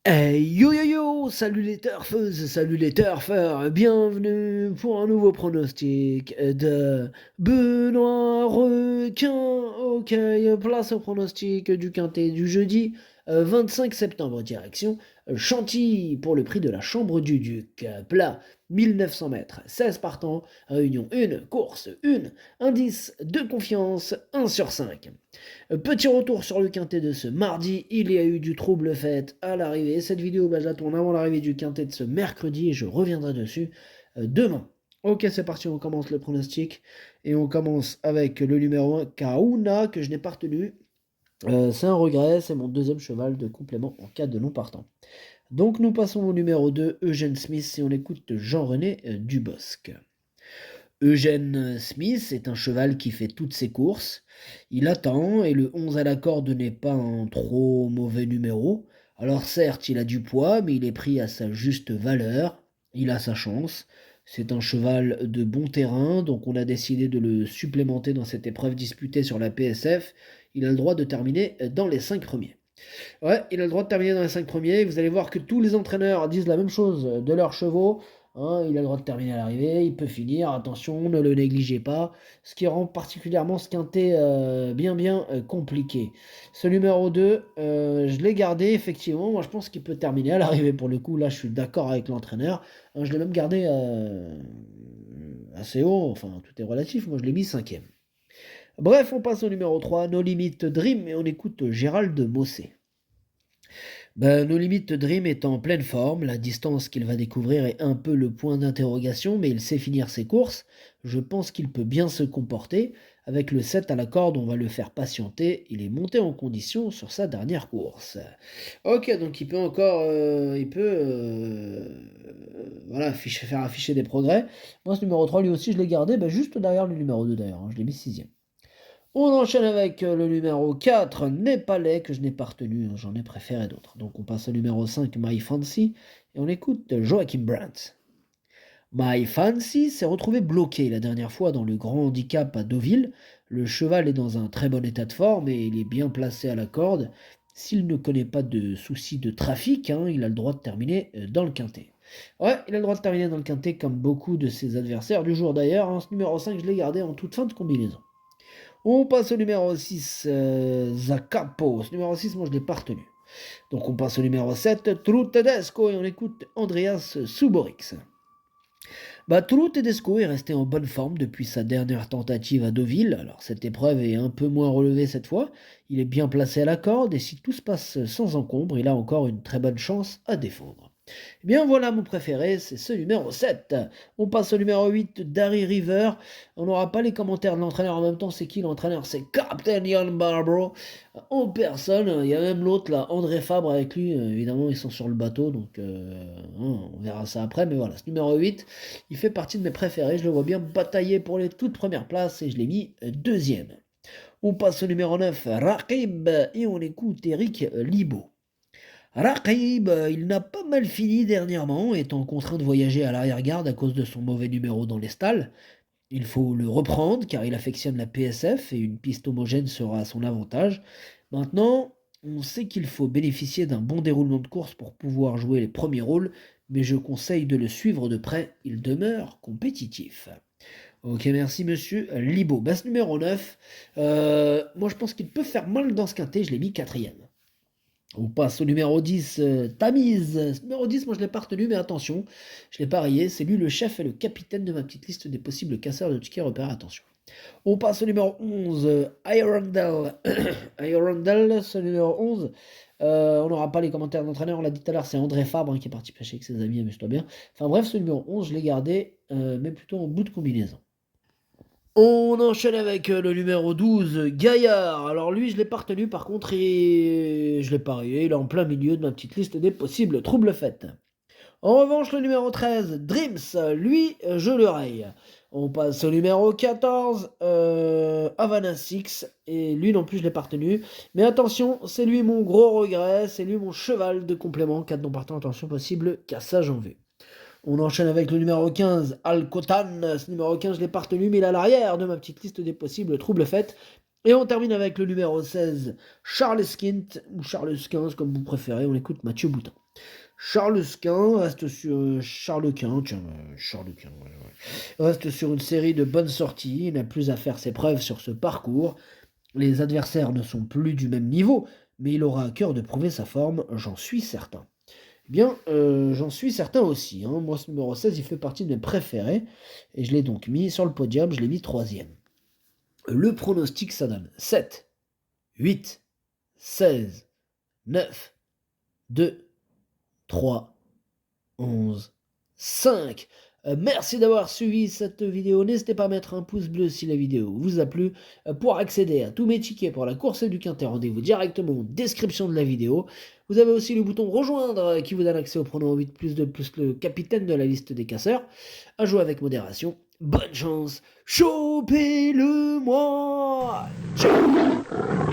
Hey yo yo yo! Salut les turfeuses, salut les turfeurs, bienvenue pour un nouveau pronostic de Benoît Requin. Ok, place au pronostic du quintet du jeudi 25 septembre, direction Chantilly pour le prix de la Chambre du Duc. Plat 1900 mètres, 16 partants, réunion 1, course 1, indice de confiance 1 sur 5. Petit retour sur le quintet de ce mardi, il y a eu du trouble fait à l'arrivée. Cette vidéo, je la tourne avant l'arrivée du quintet de ce mercredi et je reviendrai dessus demain. Ok, c'est parti, on commence le pronostic. Et on commence avec le numéro 1, Kauna, que je n'ai pas retenu. C'est un regret, c'est mon deuxième cheval de complément en cas de non partant. Donc nous passons au numéro 2, Eugène Smith, et on écoute Jean-René Dubosc. Eugène Smith est un cheval qui fait toutes ses courses. Il attend et le 11 à la corde n'est pas un trop mauvais numéro. Alors certes, il a du poids, mais il est pris à sa juste valeur. Il a sa chance. C'est un cheval de bon terrain, donc on a décidé de le supplémenter dans cette épreuve disputée sur la PSF. Il a le droit de terminer dans les 5 premiers. Ouais, il a le droit de terminer dans les 5 premiers. Vous allez voir que tous les entraîneurs disent la même chose de leurs chevaux. Hein, il a le droit de terminer à l'arrivée, il peut finir, attention, ne le négligez pas. Ce qui rend particulièrement ce quintet bien compliqué. Ce numéro 2, je l'ai gardé, effectivement. Moi, je pense qu'il peut terminer à l'arrivée pour le coup. Là, je suis d'accord avec l'entraîneur. Hein, je l'ai même gardé assez haut. Enfin, tout est relatif. Moi, je l'ai mis cinquième. Bref, on passe au numéro 3, No Limit Dream, et on écoute Gérald Mossé. Ben, No Limit Dream est en pleine forme, la distance qu'il va découvrir est un peu le point d'interrogation, mais il sait finir ses courses. Je pense qu'il peut bien se comporter. Avec le 7 à la corde, on va le faire patienter. Il est monté en condition sur sa dernière course. Ok, donc il peut encore, voilà, faire afficher des progrès. Moi, ce numéro 3, lui aussi, je l'ai gardé, ben, juste derrière le numéro 2 d'ailleurs, hein, je l'ai mis sixième. On enchaîne avec le numéro 4, Népalais, que je n'ai pas retenu, hein, j'en ai préféré d'autres. Donc on passe au numéro 5, My Fancy, et on écoute Joachim Brandt. My Fancy s'est retrouvé bloqué la dernière fois dans le grand handicap à Deauville. Le cheval est dans un très bon état de forme et il est bien placé à la corde. S'il ne connaît pas de soucis de trafic, hein, il a le droit de terminer dans le quintet. Ouais, il a le droit de terminer dans le quintet comme beaucoup de ses adversaires du jour d'ailleurs. Hein. Ce numéro 5, je l'ai gardé en toute fin de combinaison. On passe au numéro 6, Zacapo. Ce numéro 6, moi je l'ai pas retenu. Donc on passe au numéro 7, True Tedesco, et on écoute Andreas Suborix. True Tedesco est resté en bonne forme depuis sa dernière tentative à Deauville. Alors cette épreuve est un peu moins relevée cette fois. Il est bien placé à la corde et si tout se passe sans encombre, il a encore une très bonne chance à défendre. Eh bien voilà mon préféré, c'est ce numéro 7. On passe au numéro 8, Darry River. On n'aura pas les commentaires de l'entraîneur en même temps. C'est qui l'entraîneur? C'est Captain Ian Barbaro en personne. Il y a même l'autre là, André Fabre avec lui. Évidemment, ils sont sur le bateau, donc on verra ça après. Mais voilà, ce numéro 8, il fait partie de mes préférés. Je le vois bien batailler pour les toutes premières places et je l'ai mis deuxième. On passe au numéro 9, Raqib, et on écoute Eric Libaud. Raqib, il n'a pas mal fini dernièrement, étant contraint de voyager à l'arrière-garde à cause de son mauvais numéro dans les stalles. Il faut le reprendre car il affectionne la PSF et une piste homogène sera à son avantage. Maintenant, on sait qu'il faut bénéficier d'un bon déroulement de course pour pouvoir jouer les premiers rôles, mais je conseille de le suivre de près, il demeure compétitif. Ok, merci monsieur Libo. Ce numéro 9, moi je pense qu'il peut faire mal dans ce quintet, je l'ai mis quatrième. On passe au numéro 10, Tamise. Ce numéro 10, moi je l'ai pas retenu, mais attention, je l'ai parié, c'est lui le chef et le capitaine de ma petite liste des possibles casseurs de tickets repères, attention. On passe au numéro 11, Irondale. Irondale, ce numéro 11, on n'aura pas les commentaires d'entraîneur, on l'a dit tout à l'heure, c'est André Fabre hein, qui est parti pêcher avec ses amis, amuse-toi bien. Enfin bref, ce numéro 11, je l'ai gardé, mais plutôt en bout de combinaison. On enchaîne avec le numéro 12, Gaillard. Alors lui, je l'ai pas retenu, par contre, et je l'ai parié, il est en plein milieu de ma petite liste des possibles troubles faits. En revanche, le numéro 13, Dreams, lui, je le raye. On passe au numéro 14, Havana 6, et lui non plus, je l'ai pas retenu. Mais attention, c'est lui mon gros regret, c'est lui mon cheval de complément, 4 non partants, attention possible, cassage en vue. On enchaîne avec le numéro 15, Al-Kotan. Ce numéro 15, je l'ai pas retenu, mais il est à l'arrière de ma petite liste des possibles troubles faits. Et on termine avec le numéro 16, Charles Skint, ou Charles 15, comme vous préférez. On écoute Mathieu Boutin. Charles Quint reste sur Charles Quint, tiens, Charles Quint, ouais, ouais. Reste sur une série de bonnes sorties, il n'a plus à faire ses preuves sur ce parcours. Les adversaires ne sont plus du même niveau, mais il aura à cœur de prouver sa forme, j'en suis certain. Eh bien, j'en suis certain aussi, hein. Moi, ce numéro 16, il fait partie de mes préférés, et je l'ai donc mis sur le podium, je l'ai mis troisième. Le pronostic, ça donne 7, 8, 16, 9, 2, 3, 11, 5. Merci d'avoir suivi cette vidéo. N'hésitez pas à mettre un pouce bleu si la vidéo vous a plu. Pour accéder à tous mes tickets pour la course du Quintet, rendez-vous directement en description de la vidéo. Vous avez aussi le bouton rejoindre qui vous donne accès au pronom 8 plus le capitaine de la liste des casseurs. À jouer avec modération. Bonne chance. Chopez-le moi. Ciao.